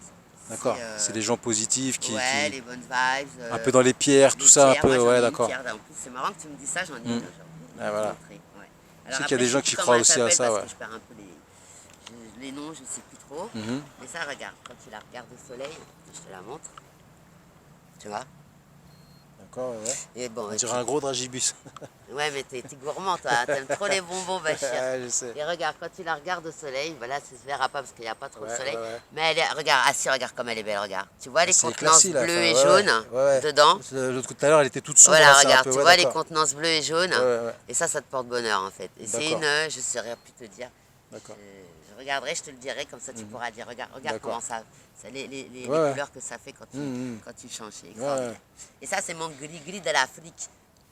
D'accord, c'est les gens positifs Ouais, les bonnes vibes. un peu dans les pierres, tout ça, un pierres. Moi, peu, j'en ouais, ai une d'accord. pierre. En plus, c'est marrant que tu me dis ça, j'en ai une aujourd'hui. Ah, voilà. Ouais. Je Alors sais qu'il y a après, des je gens sais qui plus croient comment elle aussi à s'appelle ça, parce ouais. que je perds un peu les noms, je sais plus trop. Mhm. Mais ça, regarde, quand tu la regardes au soleil, je te la montre. Tu vois? D'accord, ouais. Et bon, On dirait un gros dragibus. ouais, mais t'es gourmand, toi. T'aimes trop les bonbons, Bachir. Ouais, je sais. Et regarde, quand tu la regardes au soleil, voilà, ça se verra pas parce qu'il n'y a pas trop de Ouais, soleil. ouais, ouais. Mais regarde, si, regarde comme elle est belle, regarde. Tu vois les C'est contenances éclairci, là. bleues Enfin, et ouais, jaunes ouais, ouais. dedans. L'autre coup, tout à l'heure, elle était toute sombre. Voilà, là, c'est un regarde, peu... tu ouais, vois les d'accord. contenances bleues et jaunes. Ouais, ouais, ouais. Et ça te porte bonheur en fait. Et c'est D'accord. je saurais plus te dire. D'accord. Je regarderai, je te le dirai, comme ça tu pourras dire. Regarde D'accord. comment les Ouais, ouais. couleurs que ça fait Mhm. quand tu changes. C'est extraordinaire. Ouais. Et ça, c'est mon gris-gris de l'Afrique.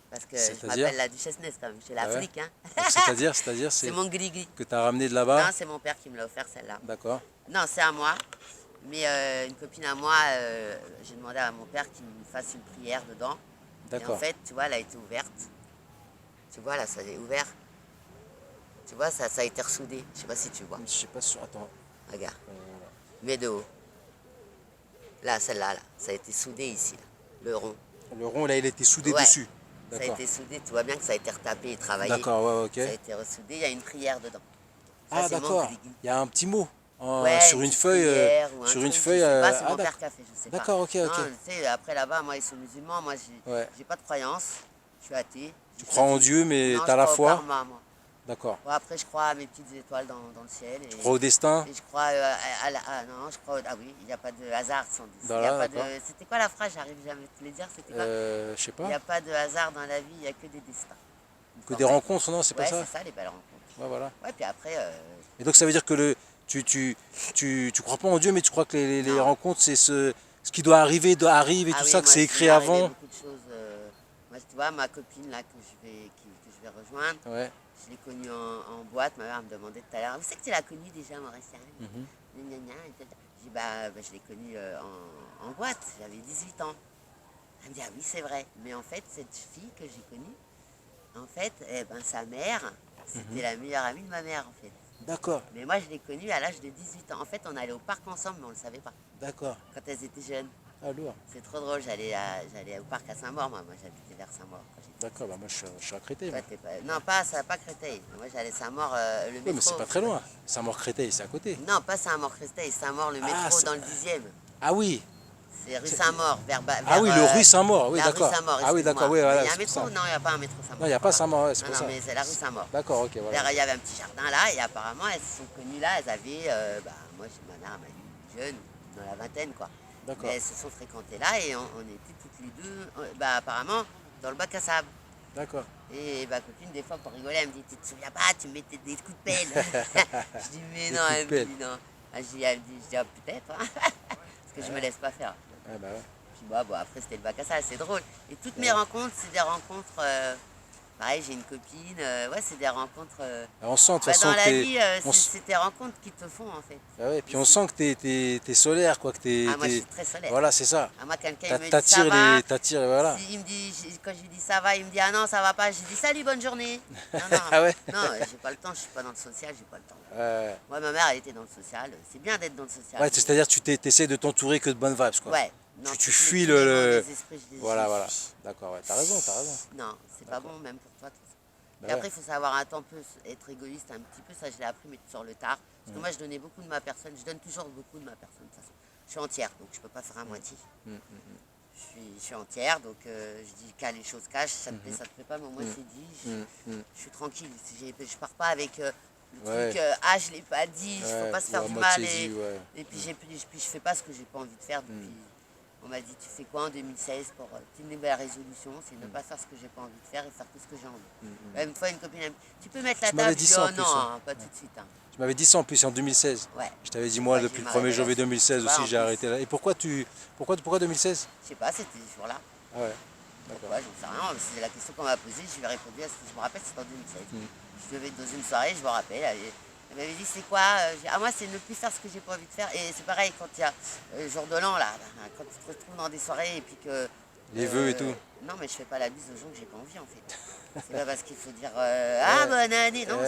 Parce que je C'est-à-dire m'appelle la Duchesse Ness quand même. Chez Ah ouais. l'Afrique. Hein. Donc, c'est-à-dire, C'est mon gris-gris. que tu as ramené de Non, là-bas? c'est mon père qui me l'a offert celle-là. D'accord. Non, c'est à moi. Mais une copine à moi, j'ai demandé à mon père qu'il me fasse une prière dedans. Et en D'accord. fait, tu vois, elle a été ouverte. Tu vois, là, ça est ouvert. Tu vois, ça a été ressoudé. Je sais pas si tu vois. Je sais pas sûr. Attends. Regarde. Mets de haut. Là, celle-là, là. Ça a été soudé ici, là. Le rond. Le rond, là, il a été soudé Ouais. dessus. Ça a D'accord. été soudé. Tu vois bien que ça a été retapé et travaillé. D'accord, ouais, ok. Ça a été ressoudé. Il y a une prière dedans. Ça, Ah, c'est mon d'accord. gris-gris. Il y a un petit mot Ouais, sur une petite feuille. prière ou un Sur une truc, feuille. je sais pas, c'est Ah, mon père d'accord. qui a fait, je sais pas. D'accord, ok, Non, ok. tu sais, après là-bas, moi, ils sont musulmans, moi, Ouais. j'ai pas de croyance, je suis athée. Tu crois en Dieu, mais non, t'as je la crois au foi. karma, moi. D'accord. Bon, après, je crois à mes petites étoiles dans le ciel. Tu crois au destin? Et je crois non, je crois. Ah oui, il n'y a pas de hasard sans destin. Dans Il y a là, pas de. d'accord. C'était quoi la phrase? J'arrive jamais à te le dire. C'était quoi? Je sais Il n'y pas. a pas de hasard dans la vie, il n'y a que des destins. Il me Que des semblait. rencontres, non, c'est pas Ouais, c'est ça? ça, les belles rencontres. Ouais, voilà. Ouais, puis après, Et donc ça veut dire que tu crois pas en Dieu, mais tu crois que les non. rencontres, c'est ce qui doit arriver, doit arriver, et Ah tout oui, ça, que moi, c'est il écrit m'est arrivé avant. beaucoup de choses. Moi, tu vois, ma copine là que je vais rejoindre, Ouais. je l'ai connue en boîte. Ma mère me demandait tout à l'heure, où c'est que tu l'as connue déjà, Maurice? Mhm. Gna, gna, gna, etc. Je dis, je l'ai connue en boîte, j'avais 18 ans. Elle me dit, ah oui, c'est vrai. Mais en fait, cette fille que j'ai connue, en fait, eh ben, sa mère, c'était la meilleure amie de ma mère, en fait. D'accord, Mais moi, je l'ai connue à l'âge de 18 ans. En fait, on allait au parc ensemble, mais on ne le savait pas, d'accord. quand elles étaient jeunes. Ah, lourd. C'est trop drôle, j'allais au parc à Saint-Maur, moi j'habitais vers Saint-Maur quand j'étais. D'accord, bah moi je suis à Créteil. Toi, Moi. t'es pas... Non, pas Créteil. Moi j'allais à Saint-Maur, le Oui, métro. mais c'est pas très loin. Saint-Maur-Créteil, c'est à côté. Non, pas Saint-Maur-Créteil, Saint-Maur, le Ah, métro dans le 10e. Ah oui. C'est rue Saint-Maur, Ah oui, le rue Saint-Maur, oui, la d'accord. rue Saint-Maur, Ah oui, d'accord, oui, excuse-moi. voilà. Il y a un C'est pour ça. métro? Non, il n'y a pas un métro Saint-Maur. Non, il n'y a pas Saint-Maur, ouais, c'est Non, pour non, ça. mais c'est la rue Saint-Maur. D'accord, ok, voilà. Il y avait un petit jardin là, et apparemment elles se sont connues là, elles avaient, moi ma mère m'a eu jeune, dans la vingtaine quoi. D'accord. Mais elles se sont fréquentées là et on était toutes les deux, apparemment, dans le bac à sable. D'accord. Et ma copine, des fois, pour rigoler, elle me dit, tu te souviens pas, tu me mettais des coups de pelle. Je dis, mais Des non, coups de elle me pelle. dit non. Elle me dit, je dis, ah, peut-être, hein. Parce que je me laisse pas faire. Ah bah ouais. Puis bon, après, c'était le bac à sable, c'est drôle. Et toutes mes Ouais. rencontres, c'est des rencontres, pareil, j'ai une copine, ouais, c'est des rencontres. Alors, on sent de toute façon Dans que la t'es. vie, On s- c'est tes rencontres qui te font, en fait. Ah ouais, puis on sent que t'es solaire, quoi, que Ah, moi, je suis très solaire. Voilà, c'est ça. Ah, moi, quelqu'un, il me dit, ça T'attires va. T'attires, voilà. Il me dit, quand je lui dis ça va, il me dit ah non ça va pas. Je lui dis salut, bonne journée. Non, non, Ah ouais. non, j'ai pas le temps, je suis pas dans le social, j'ai pas le temps. Ouais, Moi ma mère elle était dans le social, c'est bien d'être dans le social. ouais, c'est-à-dire que tu t'essaies de t'entourer que de bonnes vibes, quoi. Ouais. Non, Tu toutes fuis tous les le- mauvais esprits, je les Voilà, fuis. voilà. D'accord, ouais, t'as raison, t'as raison. Non, c'est pas bon même pour toi. De toute façon. Bah Et après, ouais. il faut savoir un temps peu être égoïste un petit peu, ça je l'ai appris, mais sur le tard. Parce que moi je donnais beaucoup de ma personne, je donne toujours beaucoup de ma personne de toute façon. Je suis entière, donc je peux pas faire à moitié. Je suis entière, donc je dis qu'à les choses cachent, ça te plaît, ça te plaît pas, mais au moins c'est dit, je suis tranquille. Je pars pas avec le Ouais. truc, je l'ai pas dit, il faut Ouais, pas se faire ou à du moitié mal. dit, ouais. Et puis, puis je fais pas ce que j'ai pas envie de faire depuis. On m'a dit, tu fais quoi en 2016 pour une nouvelle résolution? C'est ne pas faire ce que j'ai pas envie de faire et faire tout ce que j'ai envie. Une fois, une copine, elle me dit, tu peux mettre la Tu m'avais table? dit Je dis, ça en oh plus, non, hein. pas tout de suite. Hein. Tu m'avais dit ça en plus en 2016. Ouais. Je t'avais dit, moi, Ouais, depuis j'ai le 1er ma janvier révélation. 2016 Tu vois, aussi, en j'ai plus. arrêté là. Et pourquoi 2016? Je sais pas, c'était ce jour-là. Ah ouais, d'accord. Pourquoi? J'en sais rien. C'est la question qu'on m'a posée. Je lui ai répondu à ce que je me rappelle, c'était en 2016. Je devais être dans une soirée, je me rappelle. Elle m'avait dit, c'est quoi? J'ai dit, ah, moi, c'est ne plus faire ce que j'ai pas envie de faire. Et c'est pareil, quand il y a le jour de l'an, là, quand tu te retrouves dans des soirées et puis que. Les vœux et tout. Non, mais je fais pas la bise aux gens que j'ai pas envie, en fait. C'est pas parce qu'il faut dire ah, bonne année. Non,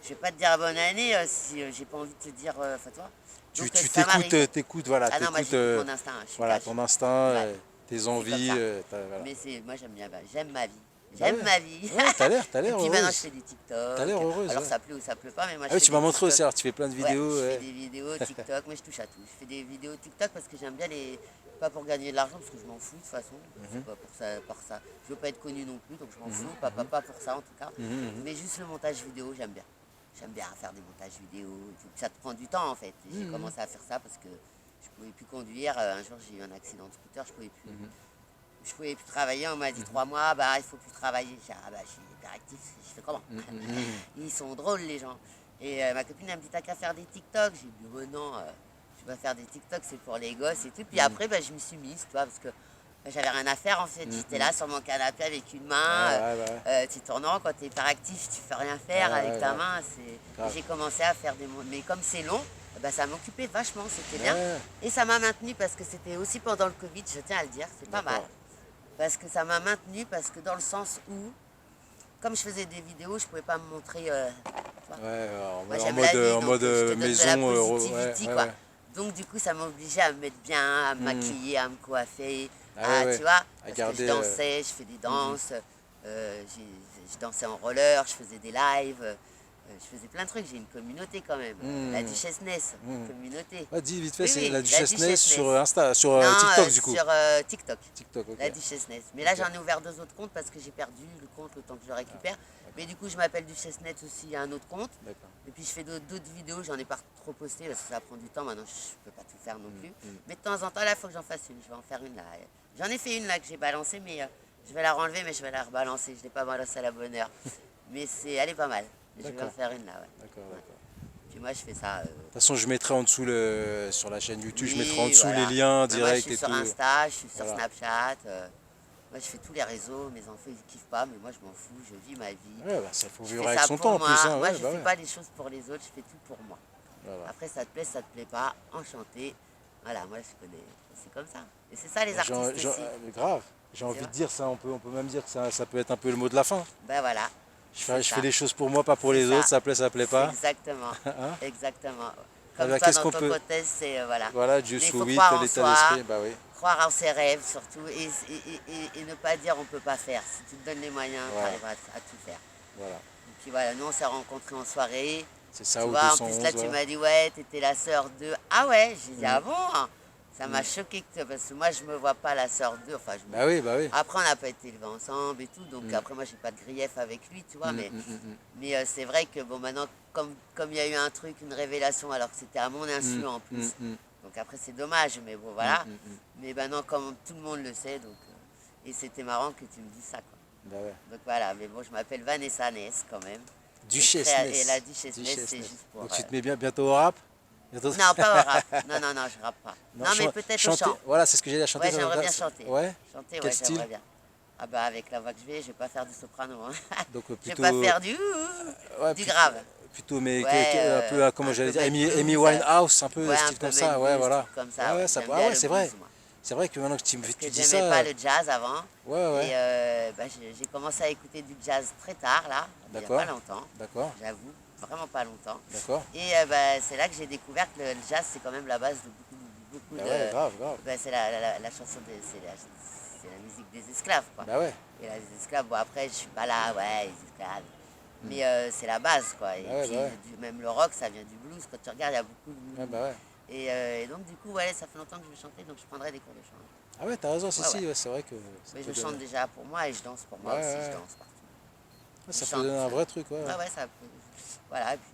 je vais pas te dire bonne année si j'ai pas envie de te dire. Enfin, toi. Tu Donc, ça m'arrive. t'écoutes, voilà, Ah non, moi, t'écoutes, j'écoute mon instinct. Je suis voilà, cash. ton instinct, Ouais. tes envies, comme voilà. Mais moi j'aime bien, j'aime ma vie. Bah J'aime ouais. ma vie. Ouais, t'as l'air Et puis heureuse. maintenant je fais des TikTok. T'as l'air heureuse, Alors ouais. ça plaît ou ça plaît pas, mais moi Ah je oui, fais tu m'as des montré aussi, TikTok. alors tu fais plein de vidéos. Je ouais. fais des vidéos TikTok, mais je touche à tout. Je fais des vidéos TikTok parce que j'aime bien les. Pas pour gagner de l'argent, parce que je m'en fous de toute façon. C'est pas pour ça, par ça. Je veux pas être connu non plus, donc je m'en fous. Pas pour ça en tout cas. Mais juste le montage vidéo, j'aime bien. J'aime bien faire des montages vidéo. Et tout. Ça te prend du temps en fait. Et j'ai commencé à faire ça parce que je pouvais plus conduire. Un jour j'ai eu un accident de scooter, je pouvais plus. Je pouvais plus travailler, on m'a dit 3 mois, il faut plus travailler. J'ai dit, je suis hyperactif, je fais comment? Ils sont drôles les gens. Et ma copine elle me dit, t'as qu'à faire des TikTok. J'ai dit, oh non, je vais faire des TikTok, c'est pour les gosses et tout. Puis après, je me suis mise, tu vois, parce que j'avais rien à faire en fait. J'étais là sur mon canapé avec une main, tu tournes, quand t'es hyperactif, tu fais rien faire avec ta main. Et j'ai commencé à faire mais comme c'est long, ça m'occupait vachement, c'était bien. Et ça m'a maintenu parce que c'était aussi pendant le Covid, je tiens à le dire, c'est pas mal. Parce que ça m'a maintenu, parce que dans le sens où, comme je faisais des vidéos, je pouvais pas me montrer. Moi, j'aime la vie, en donc, mode je te donne maison. de la positivity, quoi. Ouais. Donc du coup, ça m'obligeait à me mettre bien, à me maquiller, à me coiffer, ouais. tu vois, parce garder, que je dansais, je fais des danses, je dansais en roller, je faisais des lives, je faisais plein de trucs. J'ai une communauté quand même, la Duchesse Ness, communauté. Ouais, dis vite fait, Oui, c'est oui, la Duchesse Ness Ness. sur Insta, sur Non, TikTok du coup. sur TikTok. TikTok, ok. La Duchesse Ness. Mais là, Ok. j'en ai ouvert 2 autres comptes parce que j'ai perdu le compte le temps que je le récupère. Mais du coup, je m'appelle Duchesse Net aussi à un autre compte. D'accord. Et puis je fais d'autres vidéos, j'en ai pas trop posté parce que ça prend du temps. Maintenant, je peux pas tout faire non plus. Mais de temps en temps, là, il faut que j'en fasse une. Je vais en faire une là. J'en ai fait une là que j'ai balancée, mais je vais la renlever, mais je vais la rebalancer. Je l'ai pas balancée à la bonne heure. Mais elle est pas mal. Je vais en faire une là, ouais. D'accord, Ouais. d'accord. Puis moi, je fais ça. De toute façon, je mettrai en dessous sur la chaîne YouTube, je Oui, mettrai en dessous voilà. les liens Mais moi, je directs suis et sur tout. Insta, je suis sur Voilà. Snapchat. Moi, je fais tous les réseaux. Mes enfants, ils kiffent pas, mais moi, je m'en fous. Je vis ma vie. Ouais, bah, ça faut Je vivre fais avec ça son pour temps en moi. plus. Hein. Moi, Ouais, je bah fais ouais. pas les choses pour les autres, je fais tout pour moi. Voilà. Après, ça te plaît pas, enchanté. Voilà, moi, je connais. C'est comme ça. Et c'est ça, les Bah, artistes aussi. grave. J'ai envie de dire ça, on peut même dire que ça peut être un peu le mot de la fin. Ben voilà. Je C'est fais ça. les choses pour moi, pas pour C'est les ça. autres, ça plaît C'est pas. exactement. Hein. Exactement. Ah Comme bah, toi, qu'est-ce dans qu'on ton peut. côté, c'est voilà. Voilà, Dieu Mais il soit faut vite, croire en l'état soi, d'esprit, bah oui. croire en ses rêves surtout, et ne pas dire on peut pas faire. Si tu te donnes les moyens, tu Voilà. arriveras à tout faire. Voilà. Et puis voilà, nous on s'est rencontrés en soirée. C'est ça, Tu au vois, en plus là 211. tu Ouais. m'as dit ouais, t'étais la sœur de. Ah ouais, j'ai dit ah Mm. bon? Ça m'a choqué parce que moi je me vois pas la sœur de. Enfin, Bah oui, bah oui. après on n'a pas été élevés ensemble et tout, donc Mm. après moi j'ai pas de grief avec lui, tu vois, Mm, mais, mm, mm, mm. mais c'est vrai que bon maintenant comme il y a eu un truc, une révélation, alors que c'était à mon insu en plus. Mm, mm, Donc après c'est dommage, mais bon voilà. mm, mm. Mais maintenant comme tout le monde le sait, donc et c'était marrant que tu me dises ça quoi. Bah ouais. Donc voilà, mais bon je m'appelle Vanessa Ness quand même. Duchesse Et Ness. la Duchesse Ness, Duchesse c'est Ness. juste pour. Donc tu te mets bientôt au rap? Bientôt... Non, pas au rap. Non, non, non, je rappe pas. Non, mais peut-être au chanter. chant. Voilà, c'est ce que j'ai à chanter. Ouais, j'aimerais bien chanter. Ouais. Chanter, Quel ouais, style? j'aimerais bien. Ah bah avec la voix que je vais pas faire du soprano. Hein. Donc Je vais plutôt. pas faire du Ouais, du grave. Plutôt, mais Ouais, un peu, comment un j'allais peu dire, Mel Amy Blues, Winehouse, un peu ouais, un style peu comme ça. Mel Ouais, Blues, voilà. truc comme ça. Ouais, ça, j'aime ah bien ouais, le c'est blues, vrai. moi. C'est vrai que maintenant que tu Parce que dis j'aimais ça. pas le jazz avant. Ouais, ouais. Et bah, j'ai commencé à écouter du jazz très tard, là, il n'y a D'accord. pas longtemps. D'accord, J'avoue, vraiment pas longtemps. d'accord. Et bah, c'est là que j'ai découvert que le jazz, c'est quand même la base de beaucoup Bah de. ouais, grave, grave. Bah, c'est la chanson, c'est la musique des esclaves, quoi. Bah ouais. Et là, les esclaves, bon après, je suis pas là, ouais, les esclaves. Mais c'est la base, quoi. Et Bah ouais, puis, bah ouais. même le rock, ça vient du blues. Quand tu regardes, il y a beaucoup de blues. Ouais, bah ouais. Et donc, du coup, ouais, ça fait longtemps que je veux chanter, donc je prendrai des cours de chant. Ah ouais, t'as raison, si, Ouais, si, ouais. ouais, c'est vrai que. Ça Mais peut je chante donner- déjà pour moi et je danse pour moi Ouais, aussi, ouais. je danse partout. Ouais, ça Je peut chante, donner un vrai truc, ouais. Ouais, ouais, ça peut. Voilà, et puis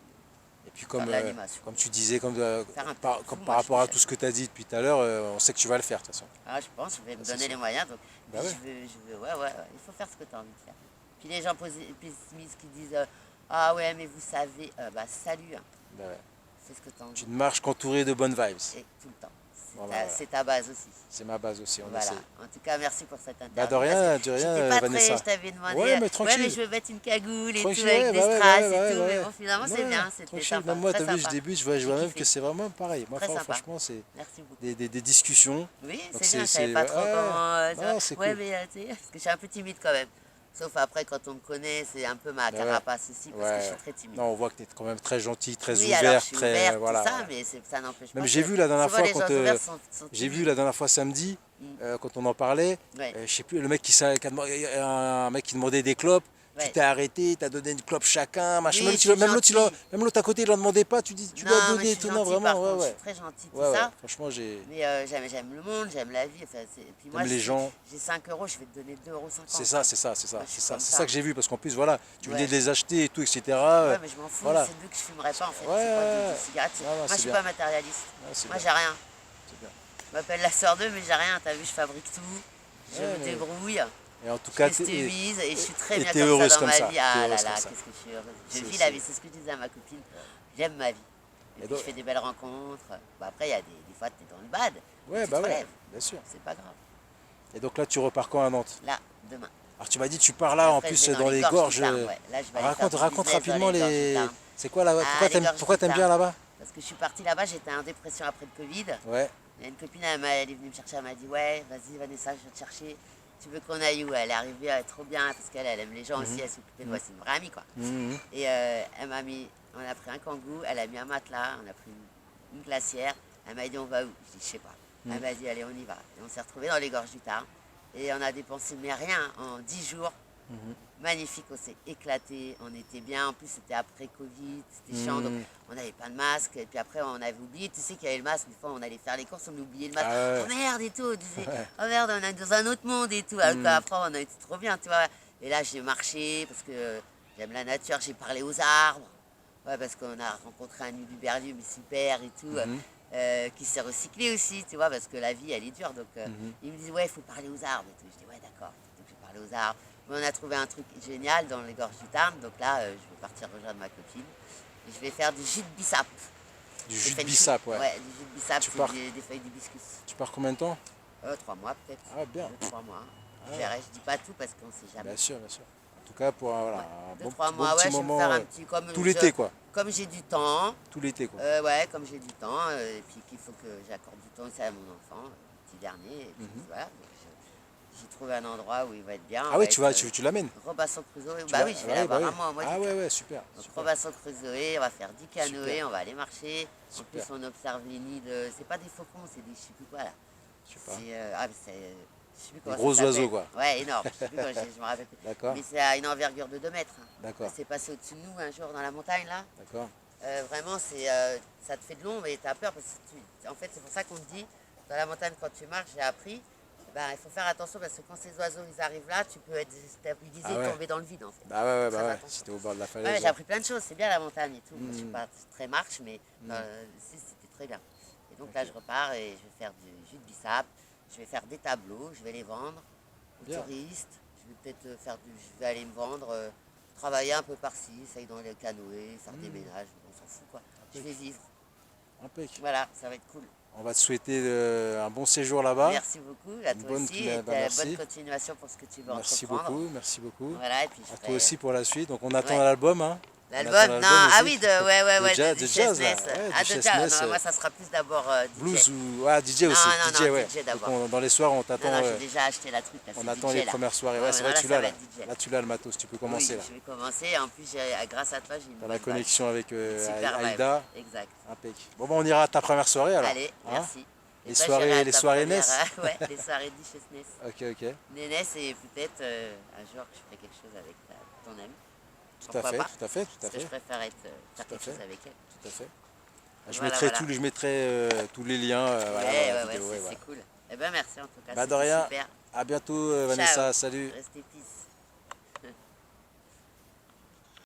Et puis faire comme, de l'animation. comme tu disais, Faire un peu par, de tout, comme moi, par je rapport à suis tout ce que tu as dit depuis tout à l'heure, on sait que tu vas le faire de toute façon. Ah, je pense, je vais me c'est donner sûr. les moyens. Donc, Bah puis ouais. ouais, il faut faire ce que tu as envie de faire. Puis les gens pessimistes qui disent ah ouais, mais vous savez, bah salut, hein, Bah ouais. c'est ce que tu as envie. Tu ne marches qu'entouré de bonnes vibes. Et tout le temps. Voilà, C'est ta base aussi. c'est ma base aussi, on Voilà. essaie. En tout cas, merci pour cette interview. Bah de rien, parce que de rien, j'étais pas Vanessa. je t'avais demandé. Ouais, mais tranquille. Ouais, mais je veux mettre une cagoule et Tranquille, tout, avec ouais, des bah ouais, strass bah ouais, et tout. bah Mais ouais. bon, finalement, c'est Ouais, bien, c'était tranquille. sympa. Même moi, très t'as vu, sympa. je débute, je vois J'ai même kiffé. que c'est vraiment pareil. Moi, Très sympa. franchement, c'est Merci beaucoup. des discussions. Oui, Donc c'est bien, je savais pas trop ouais, comment. non, c'est Ouais, cool. mais tu sais, parce que je suis un peu timide quand même. Sauf après, quand on me connaît, c'est un peu ma Bah ouais. carapace aussi, parce que je suis Ouais. très timide. Non, on voit que tu es quand même très gentil, très Oui, alors ouvert, je suis très ouverte, voilà. tout ça, Voilà. mais ça n'empêche pas. Même j'ai que vu la dernière souvent, fois les quand gens ouverts sont j'ai vu timides. la dernière fois samedi quand on en parlait, Ouais. je sais plus le mec un mec qui demandait des clopes. Tu Ouais. t'es arrêté, tu as donné une clope chacun, machin. Oui, je suis Même gentil. l'autre à côté, il en demandait pas, tu dis tu dois Non, mais je donner suis tout, non, gentille, vraiment, par ouais, contre, je ouais. suis très gentille, tout Ouais, ouais. ça. Franchement, Mais j'aime le monde, j'aime la vie. Enfin, puis moi, T'aimes les si gens. j'ai 5 euros, je vais te donner 2,50 €. c'est ça, c'est ça, c'est ça, Moi, je c'est suis ça, comme c'est ça. ça que j'ai vu parce qu'en plus voilà, tu venais Ouais. de les acheter et tout, etc. Ouais, mais je m'en fous, voilà. c'est d'eux que je fumerais pas en fait. Ouais, C'est pas ouais, de cigarettes. non, non, Moi, c'est je suis bien. pas matérialiste. Ouais, c'est Moi, bien. j'ai rien. C'est bien. Je m'appelle la sœur d'eux, mais j'ai rien. T'as vu, je fabrique tout. Je Ouais, me mais- débrouille. Et en tout Je cas, customise et je suis très et bien t'es comme heureuse ça dans comme ma ça. vie. T'es Ah là heureuse là, comme ça. qu'est-ce que je suis heureuse. Je C'est- vis la c'est- vie, c'est ce que je disais à ma copine. J'aime ma vie. Et puis donc- je fais des belles rencontres. Bah, après, il y a des fois, t'es dans le bad. Ouais, Tu bah te ouais, relèves. bien sûr. C'est pas grave. Et donc là, tu repars quand à Nantes? Là, demain. Alors tu m'as dit, tu pars là en Après, je plus vais dans les gorges. du Tarn, ouais. Là, je vais aller faire du Raconte business dans rapidement les gorges du les. Tarn. C'est quoi là? Ah, les gorges Pourquoi du t'aimes bien Tarn. là-bas? Parce que je suis partie là-bas, j'étais en dépression après le Covid. Ouais. Il y a une copine, elle est venue me chercher, elle m'a dit ouais, vas-y Vanessa, je vais te chercher. Tu veux qu'on aille où? Elle est arrivée trop bien parce qu'elle aime les gens aussi, elle s'occupait de moi, c'est une vraie amie quoi. Mhm. Et elle m'a mis, on a pris un kangou, elle a mis un matelas, on a pris une glacière. Elle m'a dit on va où? Je dis je sais pas. Elle m'a dit allez on y va. Et on s'est retrouvés dans les gorges du Tarn et on a dépensé mais rien en 10 jours. Magnifique, on s'est éclaté, on était bien, en plus c'était après Covid, c'était chiant, donc on n'avait pas de masque, et puis après on avait oublié, tu sais qu'il y avait le masque, des fois on allait faire les courses, on oubliait le masque, Ah ouais. oh merde et tout, on disait, oh merde, on est dans un autre monde et tout, alors qu'après on a été trop bien, tu vois, et là j'ai marché, parce que J'aime la nature, j'ai parlé aux arbres. Ouais, parce qu'on a rencontré un uluberlium super et tout, Mhm. qui s'est recyclé aussi, tu vois, parce que la vie, elle est dure. Donc, Mhm. il me dit, ouais, il faut parler aux arbres et tout. Je dis, ouais, d'accord. Donc, j'ai parlé aux arbres. Mais on a trouvé un truc génial dans les gorges du Tarn. Donc là, je vais partir rejoindre ma copine. Et je vais faire du jus de bissap. Du J'ai jus fait de le bissap, ouais. Ouais, du jus de bissap, Tu c'est pars, des feuilles d'hibiscus. tu pars combien de temps? 3 mois peut-être. Ah, bien. 2, 3 mois. Ah, Je ouais. verrai, je dis pas tout parce qu'on sait jamais. Bien sûr, bien sûr. En tout cas, pour voilà, Ouais, un deux, trois bon mois, petit ouais, je vais me faire moment, un petit. tout l'été, quoi. Comme j'ai du temps, Tout l'été, quoi. ouais, comme j'ai du temps, et puis qu'il faut que j'accorde du temps aussi à mon enfant, petit dernier, et puis Mhm. voilà. Donc j'ai trouvé un endroit où il va être bien. Ah On oui, va tu être vas, tu l'amènes. Robinson Crusoe. Tu Bah vas, oui, je vais bah oui, bah là-bas oui. un mois Ah du ouais, coup. ouais, super, Donc super, Robinson Crusoe, on va faire 10 canoës, super, on va aller marcher. En plus, super. on observe les nids c'est pas des faucons, c'est des je sais plus quoi là. Je sais pas. Je sais plus Des comment gros ça oiseaux, s'appelle. quoi. Ouais, énorme. Je sais plus je me rappelle plus. D'accord, Mais c'est à une envergure de 2 mètres, hein. d'accord, C'est passé au-dessus de nous un jour dans la montagne là. d'accord. Vraiment, ça te fait de l'ombre et tu as peur parce que en fait, c'est pour ça qu'on te dit, dans la montagne, quand tu marches, j'ai appris, ben, il faut faire attention parce que quand ces oiseaux ils arrivent là, tu peux être déstabilisé Ah et ouais. tomber dans le vide en fait. Bah ouais, ouais, Très bah ouais. attention. C'était au bord de la Ouais, falaise. j'ai appris plein de choses, c'est bien la montagne et tout. Moi, je suis Mhm. pas très marche, mais Mhm. c'était très bien. Et donc là, Ok, je repars et je vais faire du jus de bissap, je vais faire des tableaux, je vais les vendre aux bien. touristes. Je vais peut-être je vais aller me vendre, travailler un peu par-ci, ça y est dans les canoës, faire des Mhm. ménages, on s'en fout quoi. Je Impec, vais vivre. impec. Voilà, ça va être cool. On va te souhaiter un bon séjour là-bas. Merci beaucoup à Une toi bonne, aussi et bah, bonne merci. continuation pour ce que tu veux Merci entreprendre. beaucoup, merci beaucoup. Voilà, et puis À je toi ferai. aussi pour la suite. Donc on attend Ouais. l'album, hein. On attend L'album, non, l'album ah aussi. oui, ouais, de De jazz là. Duchesness. Ouais, Ah, du de jazz, Chestnut, non, moi ça sera plus d'abord DJ. blues ou DJ Non, aussi. non, DJ, non, ouais. DJ Donc d'abord. dans les soirs, on Non, t'attend. non, j'ai déjà acheté la truc, là, On c'est attend DJ les là. premières soirées. Ouais, Ouais, mais c'est non, vrai, là, tu ça l'as va là. être DJ. Là, tu l'as le matos. Tu peux Oui, commencer là. je vais commencer. En plus, grâce à toi, j'ai une T'as la bonne vibe. connexion avec Une super vibe. Aïda. Exact. Impec. Bon, bah, on ira à ta première soirée alors. Allez, Hein, merci. Et toi, j'irai à les ta soirées première. Ness. Ouais, les soirées de Duchesness. Ok, ok. Nénès, et peut-être un jour que je ferai quelque chose avec ton amie. Tout à Pourquoi fait, pas? tout à fait, tout à Parce que je fait, préfère faire tout à quelque chose fait, avec elle. tout à fait. Je Voilà, mettrai voilà. je mettrai tous les liens voilà, dans la Ouais, vidéo. Ouais, c'est voilà. cool. Eh ben merci en tout cas, Bah de c'était rien. super. À bientôt Ciao, Vanessa. Salut. restez peace.